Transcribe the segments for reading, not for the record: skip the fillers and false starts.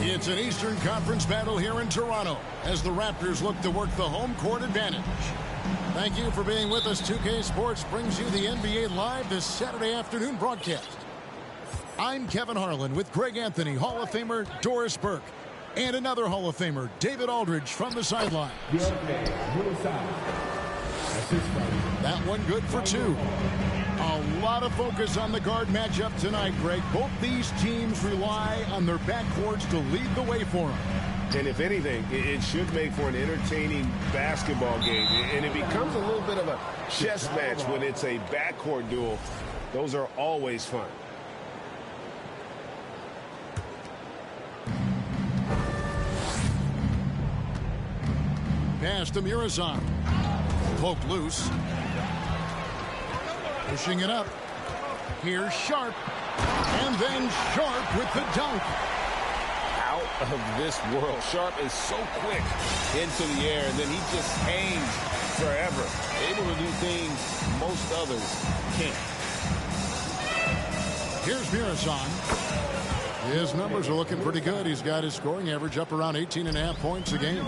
It's an Eastern Conference battle here in Toronto as the Raptors look to work the home court advantage. Thank you for being with us. 2K Sports brings you the NBA Live this Saturday afternoon broadcast. I'm Kevin Harlan with Greg Anthony, Hall of Famer Doris Burke, and another Hall of Famer, David Aldridge, from the sidelines. That one good for two. A lot of focus on the guard matchup tonight, Greg. Both these teams rely on their backcourts to lead the way for them. And if anything, it should make for an entertaining basketball game. And it becomes a little bit of a chess match when it's a backcourt duel. Those are always fun. Pass to Muresan. Poked loose. Pushing it up. Here's Sharp. And then Sharp with the dunk. Out of this world. Sharp is so quick into the air, and then he just hangs forever. Able to do things most others can't. Here's Muresan. His numbers are looking pretty good. He's got his scoring average up around 18.5 points a game.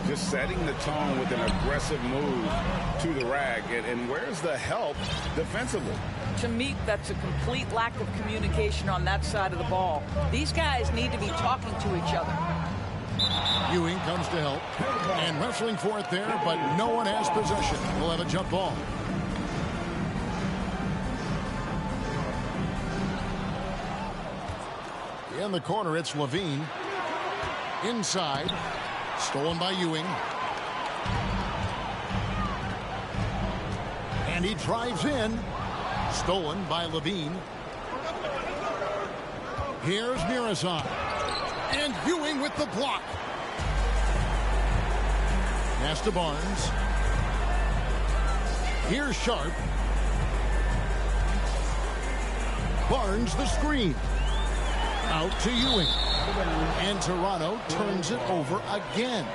Just setting the tone with an aggressive move to the rack. And where's the help defensively? To me, that's a complete lack of communication on that side of the ball. These guys need to be talking to each other. Ewing comes to help. And wrestling for it there, but no one has possession. We'll have a jump ball. In the corner, it's Levine. Inside. Stolen by Ewing. And he drives in. Stolen by Levine. Here's Muresan. And Ewing with the block. Pass to Barnes. Here's Sharp. Barnes the screen. Out to Ewing. And Toronto turns it over again.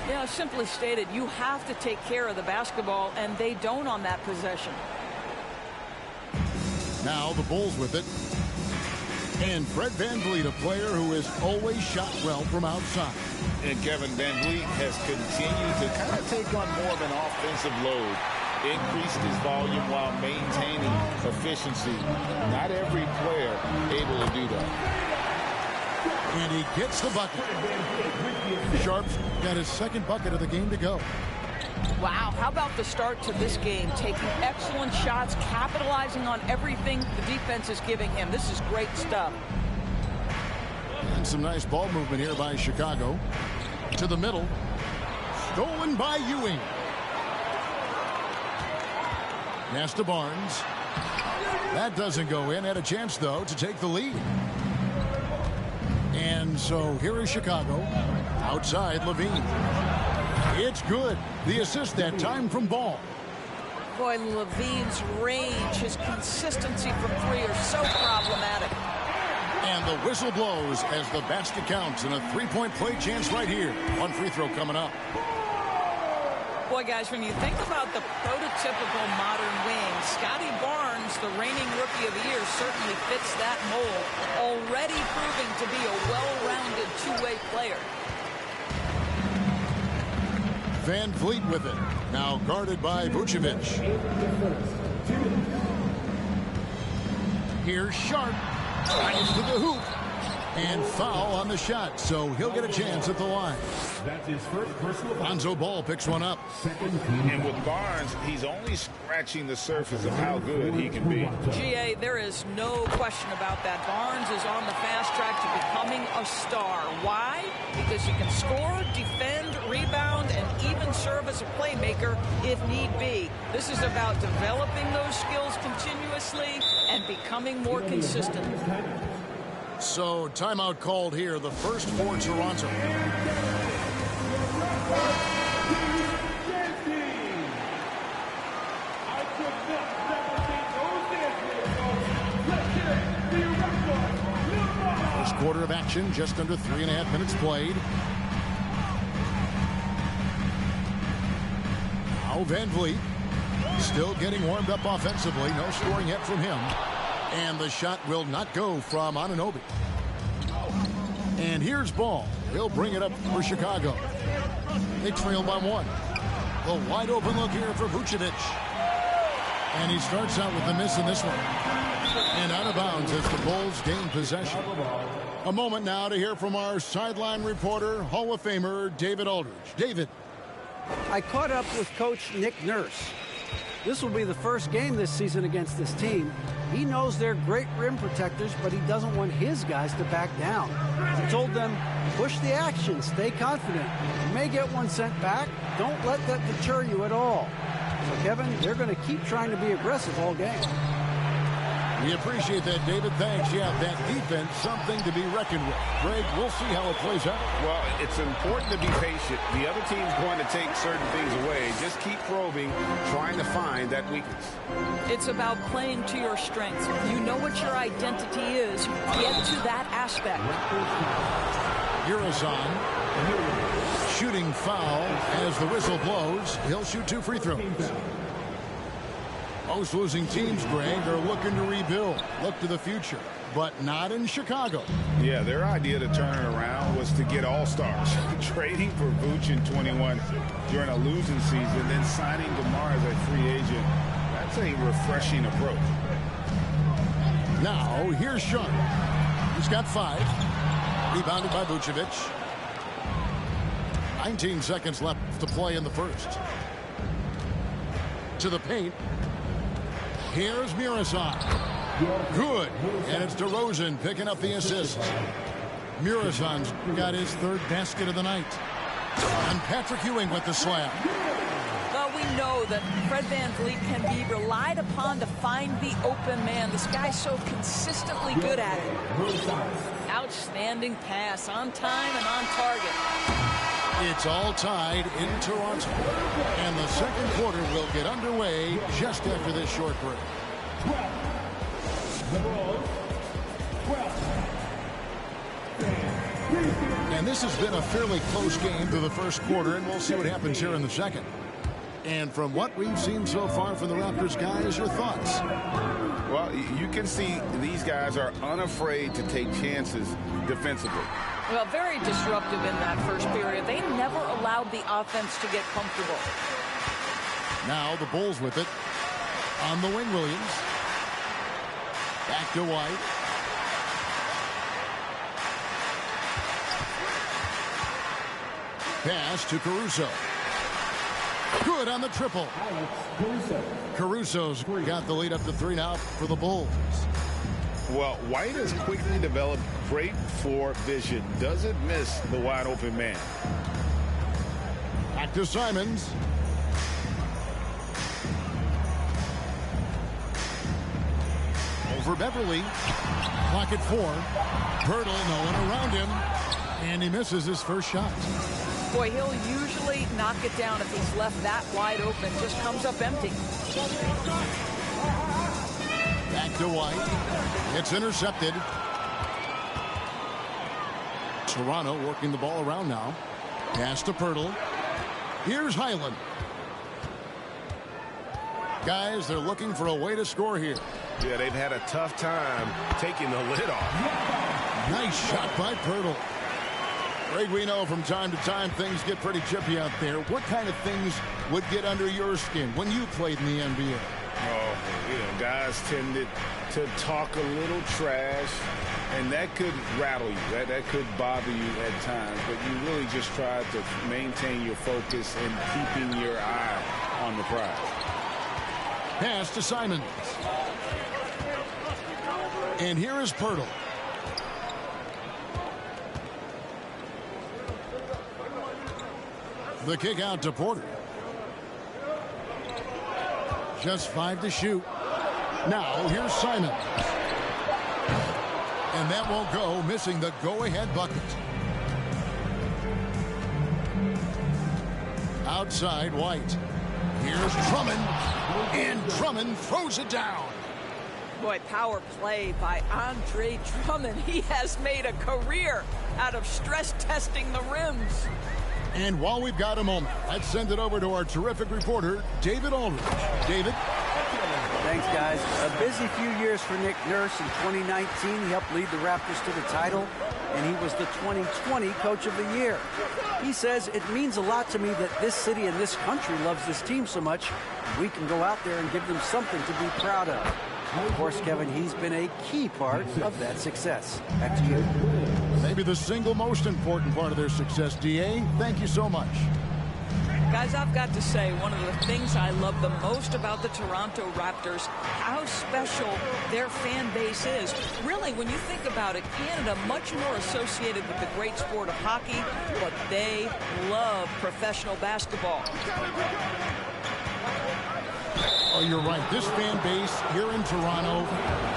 Yeah, simply stated, you have to take care of the basketball, and they don't on that possession. Now the Bulls with it. And Fred VanVleet, a player who has always shot well from outside. And Kevin VanVleet has continued to kind of take on more of an offensive load. Increased his volume while maintaining efficiency. Not every player able to do that. And he gets the bucket. Sharp's got his second bucket of the game to go. Wow, how about the start to this game? Taking excellent shots, capitalizing on everything the defense is giving him. This is great stuff. And some nice ball movement here by Chicago. To the middle. Stolen by Ewing. Pass to Barnes. That doesn't go in. Had a chance, though, to take the lead. And so here is Chicago. Outside, Levine. It's good. The assist that time from Ball. Boy, Levine's range, his consistency from three are so problematic. And the whistle blows as the basket counts, and a three-point play chance right here. One free throw coming up. Boy, guys, when you think about the prototypical modern wing, Scotty Barnes, the reigning Rookie of the Year, certainly fits that mold, already proving to be a well-rounded two-way player. VanVleet with it. Now guarded by Vucevic. Here's Sharp. Drives to the hoop. And foul on the shot, so he'll get a chance at the line. That's his first personal foul. Lonzo Ball picks one up. And with Barnes, he's only scratching the surface of how good he can be. GA, there is no question about that. Barnes is on the fast track to becoming a star. Why? Because he can score, defend, rebound, and even serve as a playmaker if need be. This is about developing those skills continuously and becoming more consistent. So timeout called here, the first for Toronto. First quarter of action, just under 3.5 minutes played. Now VanVleet still getting warmed up offensively. No scoring yet from him. And the shot will not go from Anunoby. And here's Ball. He'll bring it up for Chicago. They trail by 1. The wide open look here for Vucevic. And he starts out with the miss in this one. And out of bounds as the Bulls gain possession. A moment now to hear from our sideline reporter, Hall of Famer David Aldridge. David. I caught up with Coach Nick Nurse. This will be the first game this season against this team. He knows they're great rim protectors, but he doesn't want his guys to back down. He told them, push the action, stay confident. You may get one sent back. Don't let that deter you at all. So, Kevin, they're going to keep trying to be aggressive all game. We appreciate that, David. Thanks. Yeah, that defense, something to be reckoned with. Greg, we'll see how it plays out. Well, it's important to be patient. The other team's going to take certain things away. Just keep probing, trying to find that weakness. It's about playing to your strengths. You know what your identity is. Get to that aspect. Urizon shooting foul as the whistle blows. He'll shoot 2 free throws. Most losing teams, Greg, are looking to rebuild, look to the future, but not in Chicago. Yeah, their idea to turn it around was to get all-stars. Trading for Vooch in 21 during a losing season, then signing DeMar as a free agent. That's a refreshing approach. Now, here's Sharp. He's got 5. Rebounded by Vucevic. 19 seconds left to play in the first. To the paint. Here's Muresan. Good. And it's DeRozan picking up the assist. Muresan's got his 3rd basket of the night. And Patrick Ewing with the slam. Well, we know that Fred VanVleet can be relied upon to find the open man. This guy's so consistently good at it. Outstanding pass on time and on target. It's all tied in Toronto. And the second quarter will get underway just after this short break. And this has been a fairly close game through the first quarter, and we'll see what happens here in the second. And from what we've seen so far from the Raptors, guys, your thoughts? Well, you can see these guys are unafraid to take chances defensively. Well, very disruptive in that first period. They never allowed the offense to get comfortable. Now the Bulls with it. On the wing, Williams. Back to White. Pass to Caruso. Good on the triple. Caruso's got the lead up to 3 now for the Bulls. Well, White has quickly developed great floor vision. Doesn't miss the wide open man. Back to Simons. Over Beverly. Clock at 4. Pirtle, no one around him. And he misses his first shot. Boy, he'll usually knock it down if he's left that wide open. Just comes up empty. Back to White. It's intercepted. Toronto working the ball around now. Pass to Pirtle. Here's Highland. Guys, they're looking for a way to score here. Yeah, they've had a tough time taking the lid off. Nice shot by Pirtle. Greg, we know from time to time things get pretty chippy out there. What kind of things would get under your skin when you played in the NBA? Oh, you know, guys tended to talk a little trash, and that could rattle you. That could bother you at times, but you really just try to maintain your focus and keeping your eye on the prize. Pass to Simons. And here is Pirtle. The kick out to Porter. Just 5 to shoot. Now here's Simons. And that won't go, missing the go-ahead bucket. Outside White. Here's Drummond. And Drummond throws it down. Boy, power play by Andre Drummond. He has made a career out of stress testing the rims. And while we've got a moment, let's send it over to our terrific reporter, David Aldridge. David? Thanks, guys. A busy few years for Nick Nurse. In 2019, he helped lead the Raptors to the title. and he was the 2020 Coach of the Year. He says, it means a lot to me that this city and this country loves this team so much. We can go out there and give them something to be proud of. Of course, Kevin, he's been a key part of that success. Back to you. Maybe the single most important part of their success, D.A. Thank you so much. Guys, I've got to say, one of the things I love the most about the Toronto Raptors, how special their fan base is. Really, when you think about it, Canada much more associated with the great sport of hockey, but they love professional basketball. Oh, you're right. This fan base here in Toronto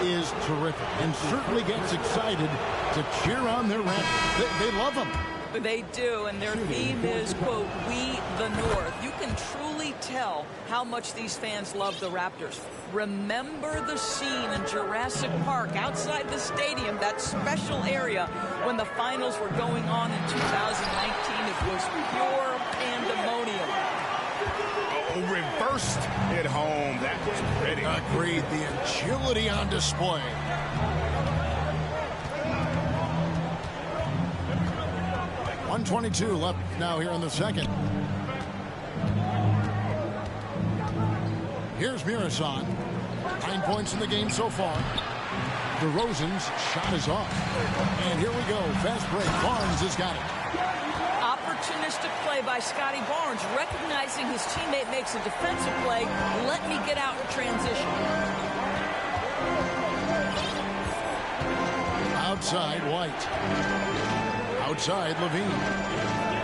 is terrific and certainly gets excited to cheer on their Raptors. They love them. They do, and their theme is, quote, "We the North." You can truly tell how much these fans love the Raptors. Remember the scene in Jurassic Park outside the stadium, that special area when the finals were going on in 2019. It was pure pandemonium. Oh, reversed at home. That was pretty. Agreed. The agility on display. .122 left now here in the second. Here's Mirasan. 9 points in the game so far. DeRozan's shot is off. And here we go. Fast break. Barnes has got it. Opportunistic play by Scotty Barnes, recognizing his teammate makes a defensive play. Let me get out in transition. Outside, White. Outside, Levine.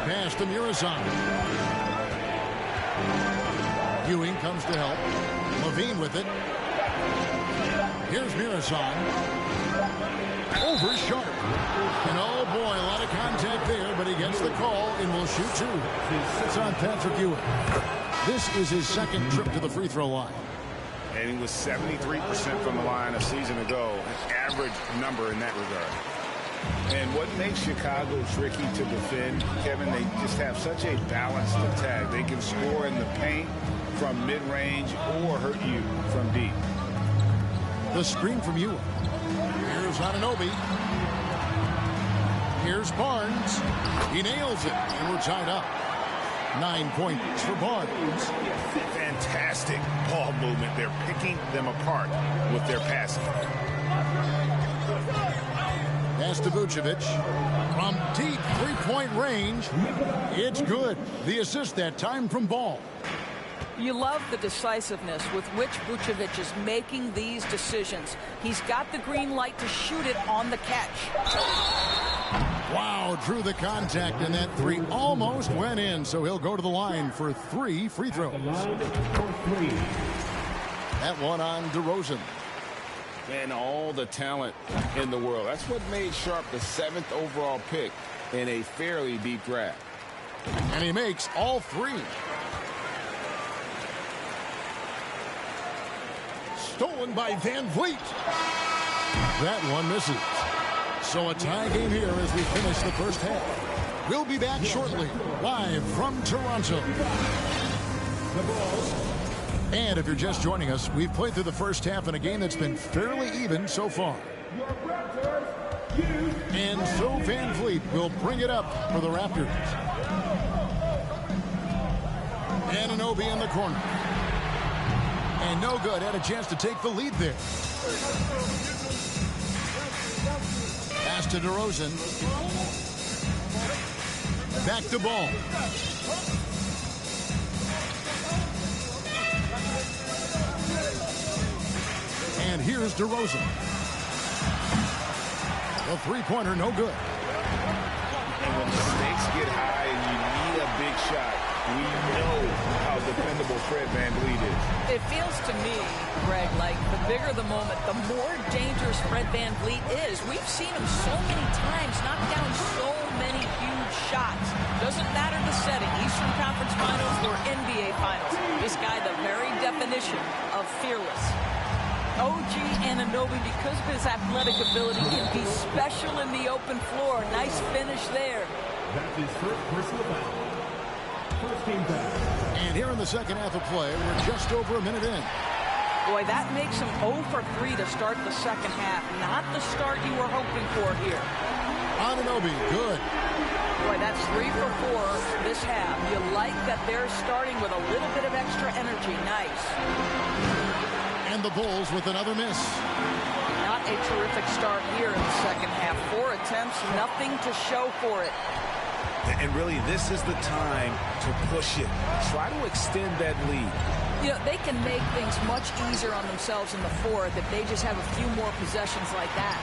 Pass to Mirasan. Ewing comes to help. Levine with it. Here's Mirasan. Over Sharp. And oh boy, a lot of contact there, but he gets the call and will shoot two. It's on Patrick Ewing. This is his second trip to the free throw line. And he was 73% from the line a season ago. An average number in that regard. And what makes Chicago tricky to defend, Kevin, they just have such a balanced attack. They can score in the paint from mid-range or hurt you from deep. The screen from Ewing. Here's Anunoby. Here's Barnes. He nails it, and we're tied up. 9 points for Barnes. Fantastic ball movement. They're picking them apart with their passing. Pass to Vucevic. From deep three-point range. It's good. The assist that time from Ball. You love the decisiveness with which Vucevic is making these decisions. He's got the green light to shoot it on the catch. Wow, drew the contact, and that three almost went in, so he'll go to the line for 3 free throws. That one on DeRozan. And all the talent in the world. That's what made Sharp the 7th overall pick in a fairly deep draft. And he makes all 3. Stolen by Van Vliet. That one misses. So a tie game here as we finish the first half. We'll be back shortly, live from Toronto. And if you're just joining us, we've played through the first half in a game that's been fairly even so far. And so Van Vliet will bring it up for the Raptors. Anunoby in the corner. And no good. Had a chance to take the lead there. Pass to DeRozan. Back to Ball. And here's DeRozan. The three-pointer, no good. And when the stakes get high and you need a big shot, we know how dependable Fred VanVleet is. It feels to me, Greg, like the bigger the moment, the more dangerous Fred VanVleet is. We've seen him so many times knock down so many huge shots. Doesn't matter the setting, Eastern Conference Finals or NBA Finals. This guy, the very definition of fearless. OG Anunoby, because of his athletic ability, can be special in the open floor. Nice finish there. That's his first personal foul. First team foul. And here in the second half of play, we're just over a minute in. Boy, that makes him 0 for 3 to start the second half. Not the start you were hoping for here. Anunoby, good. Boy, that's 3 for 4 this half. You like that they're starting with a little bit of extra energy. Nice. And the Bulls with another miss. Not a terrific start here in the second half. 4 attempts, nothing to show for it. And really, this is the time to push it. Try to extend that lead. You know, they can make things much easier on themselves in the fourth if they just have a few more possessions like that.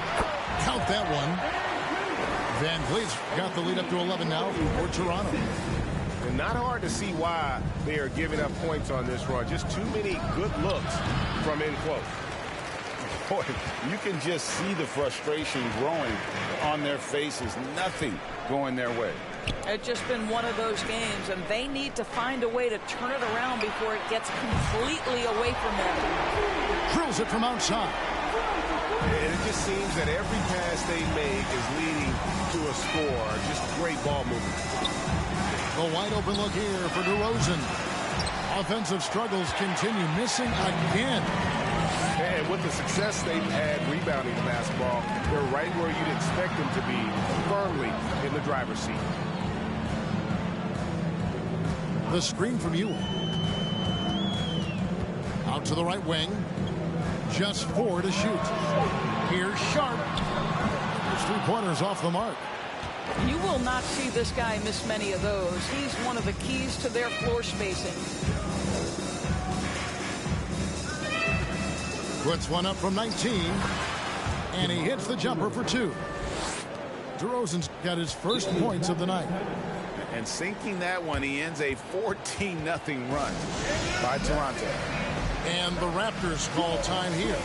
Count that one. Van Vliet's got the lead up to 11 now for Toronto. And not hard to see why they are giving up points on this run. Just too many good looks from in close. Boy, you can just see the frustration growing on their faces. Nothing going their way. It's just been one of those games, and they need to find a way to turn it around before it gets completely away from them. Drills it from outside. And it just seems that every pass they make is leading to a score. Just great ball movement. The wide open look here for DeRozan. Offensive struggles continue, missing again. And with the success they've had rebounding the basketball, they're right where you'd expect them to be, firmly in the driver's seat. The screen from Ewing. Out to the right wing. Just 4 to shoot. Here's Sharp. His 3-pointers off the mark. You will not see this guy miss many of those. He's one of the keys to their floor spacing. Puts one up from 19. And he hits the jumper for 2. DeRozan's got his first points of the night. And sinking that one, he ends a 14-0 run by Toronto. And the Raptors call time here.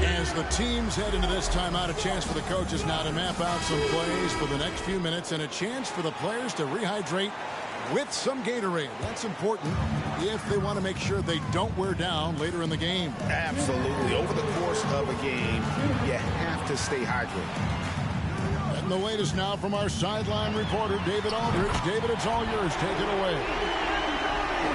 As the teams head into this timeout, a chance for the coaches now to map out some plays for the next few minutes and a chance for the players to rehydrate with some Gatorade. That's important if they want to make sure they don't wear down later in the game. Absolutely. Over the course of a game, you have to stay hydrated. And the latest now from our sideline reporter, David Aldridge. David, it's all yours. Take it away.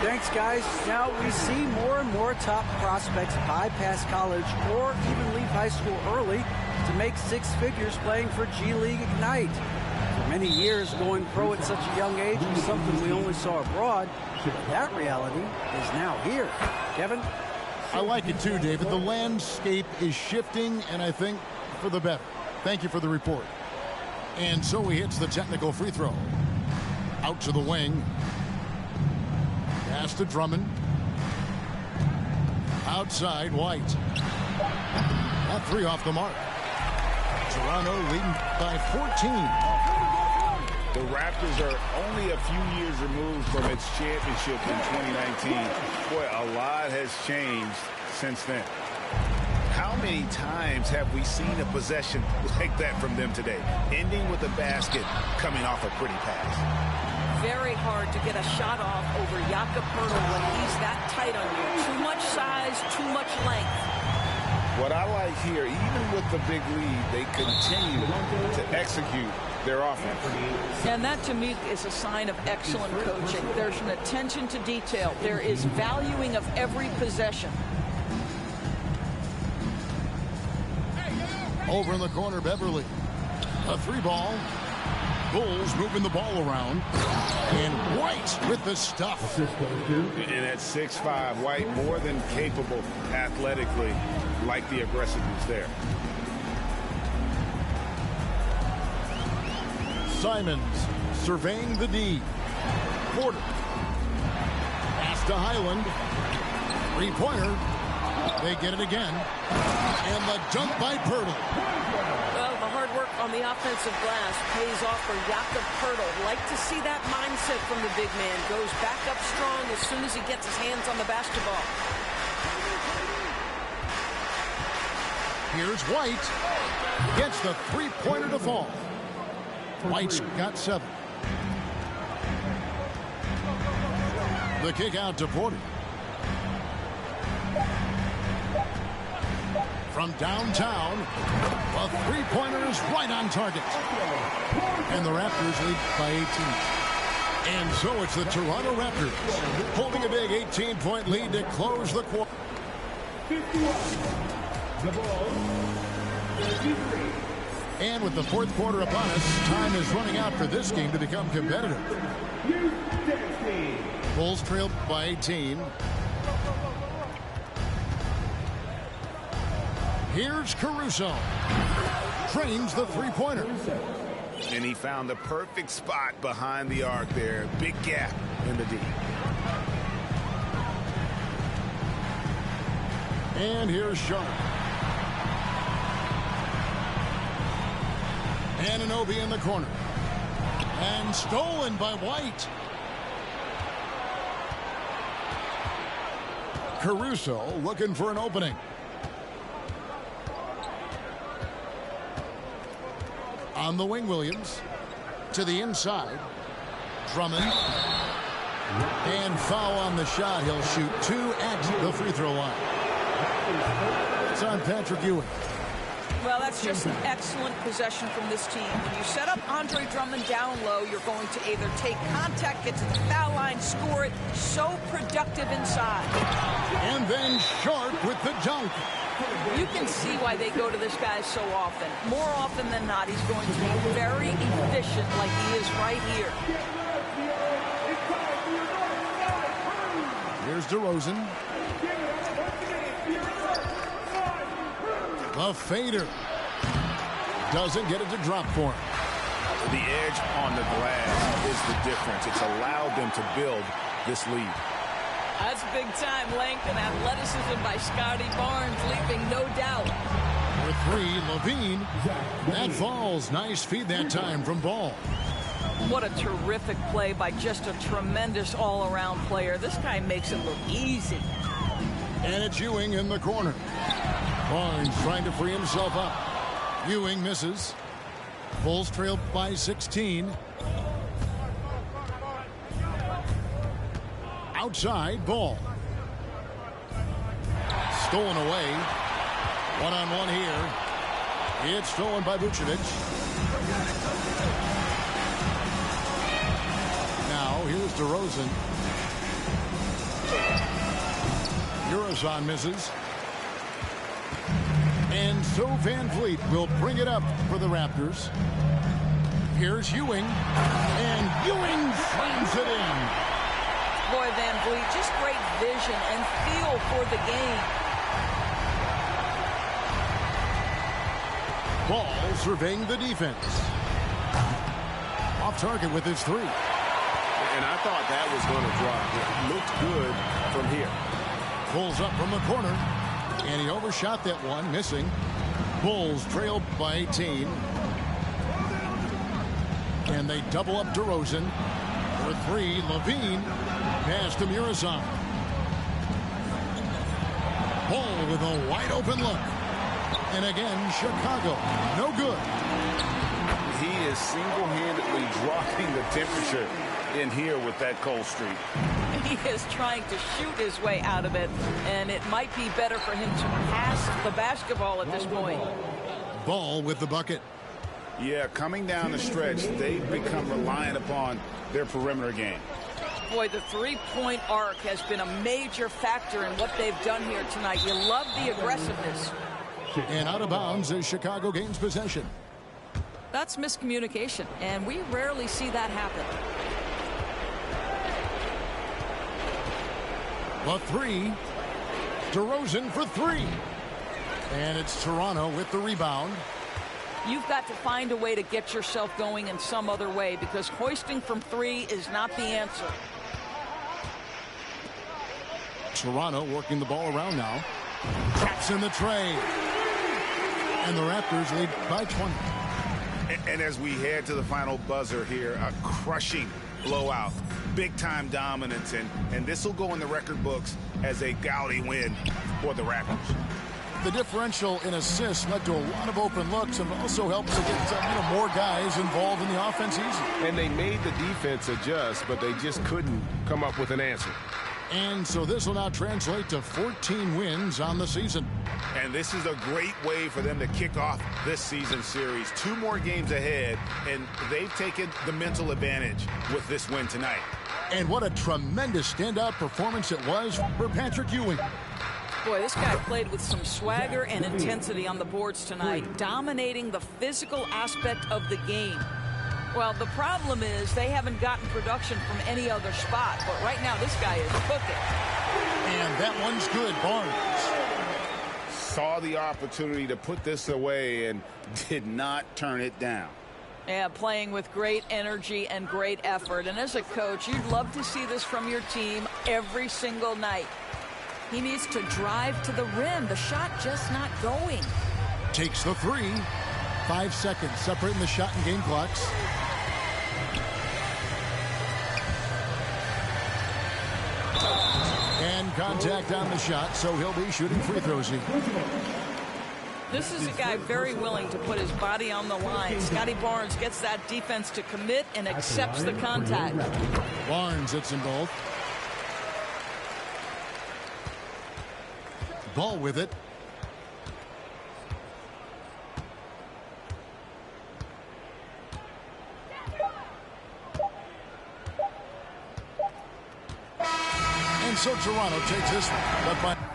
Thanks, guys. Now we see more and more top prospects bypass college or even leave high school early to make 6 figures playing for G League Ignite. For many years, going pro at such a young age was something we only saw abroad. But that reality is now here. Kevin? I like it too, David. The landscape is shifting, and I think for the better. Thank you for the report. And so he hits the technical free throw. Out to the wing. Pass to Drummond. Outside, White. That 3 off the mark. Toronto leading by 14. The Raptors are only a few years removed from its championship in 2019. Boy, a lot has changed since then. How many times have we seen a possession like that from them today? Ending with a basket, coming off a pretty pass. Very hard to get a shot off over Jakob Poeltl when he's that tight on you. Too much size, too much length. What I like here, even with the big lead, they continue to execute their offense. And that, to me, is a sign of excellent coaching. There's an attention to detail. There is valuing of every possession. Over in the corner, Beverly. A 3-ball. Bulls moving the ball around. And White with the stuff. And at 6'5", White more than capable athletically, like the aggressiveness there. Simons surveying the D. Porter. Pass to Highland. 3-pointer. They get it again. And the dunk by Poeltl. Well, the hard work on the offensive glass pays off for Jakob Poeltl. Like to see that mindset from the big man. Goes back up strong as soon as he gets his hands on the basketball. Here's White. Gets the 3-pointer to fall. White's got 7. The kick out to Porter. From downtown, a 3-pointer is right on target. And the Raptors lead by 18. And so it's the Toronto Raptors holding a big 18-point lead to close the quarter. 51. The ball. 53. And with the fourth quarter upon us, time is running out for this game to become competitive. Bulls trail by 18. Here's Caruso. Trains the three-pointer. And he found the perfect spot behind the arc there. Big gap in the D. And here's Sharp. Anunoby in the corner. And stolen by White. Caruso looking for an opening. On the wing, Williams. To the inside. Drummond. And foul on the shot. He'll shoot 2 at the free throw line. It's on Patrick Ewing. Well, that's just an excellent possession from this team. When you set up Andre Drummond down low, you're going to either take contact, get to the foul line, score it. So productive inside. And then Sharp with the dunk. You can see why they go to this guy so often. More often than not, he's going to be very efficient like he is right here. Here's DeRozan. The fader. Doesn't get it to drop for him. The edge on the glass is the difference. It's allowed them to build this lead. That's big-time length and athleticism by Scotty Barnes, leaving no doubt. For 3, Levine. That falls. Nice feed that time from Ball. What a terrific play by just a tremendous all-around player. This guy makes it look easy. And it's Ewing in the corner. Barnes trying to free himself up. Ewing misses. Bulls trail by 16. Outside, Ball. Stolen away. One-on-one here. It's stolen by Vucevic. Now, here's DeRozan. Eurozon misses. And so Van Vliet will bring it up for the Raptors. Here's Ewing. And Ewing slams it in. Boy, Van Vliet, just great vision and feel for the game. Ball surveying the defense. Off target with his 3. And I thought that was going to drop. It looked good from here. Pulls up from the corner. And he overshot that one, missing. Bulls trailed by 18. And they double up DeRozan. For 3, Levine. Pass to Murazan. Ball with a wide open look. And again, Chicago. No good. He is single-handedly dropping the temperature in here with that cold streak. He is trying to shoot his way out of it, and it might be better for him to pass the basketball at this point. Ball with the bucket. Yeah, coming down the stretch, they've become reliant upon their perimeter game. Boy, the three-point arc has been a major factor in what they've done here tonight. You love the aggressiveness. And out of bounds as Chicago gains possession. That's miscommunication, and we rarely see that happen. A 3. DeRozan for 3. And it's Toronto with the rebound. You've got to find a way to get yourself going in some other way, because hoisting from 3 is not the answer. Toronto working the ball around now. Traps in the tray. And the Raptors lead by 20. And as we head to the final buzzer here, a crushing blowout. Big-time dominance, and this will go in the record books as a gaudy win for the Raptors. The differential in assists led to a lot of open looks and also helps to get more guys involved in the offense easy. And they made the defense adjust, but they just couldn't come up with an answer. And so this will now translate to 14 wins on the season. And this is a great way for them to kick off this season series. 2 more games ahead, and they've taken the mental advantage with this win tonight. And what a tremendous standout performance it was for Patrick Ewing. Boy, this guy played with some swagger and intensity on the boards tonight, dominating the physical aspect of the game. Well, the problem is they haven't gotten production from any other spot, but right now this guy is cooking. And that one's good. Barnes saw the opportunity to put this away and did not turn it down. Yeah, playing with great energy and great effort. And as a coach, you'd love to see this from your team every single night. He needs to drive to the rim. The shot just not going. takes the three. 5 seconds separating the shot and game clocks. And contact on the shot, so he'll be shooting free throws here. This is a guy very willing to put his body on the line. Scotty Barnes gets that defense to commit and accepts the contact. Barnes hits them both. Ball with it. And so Toronto takes this one.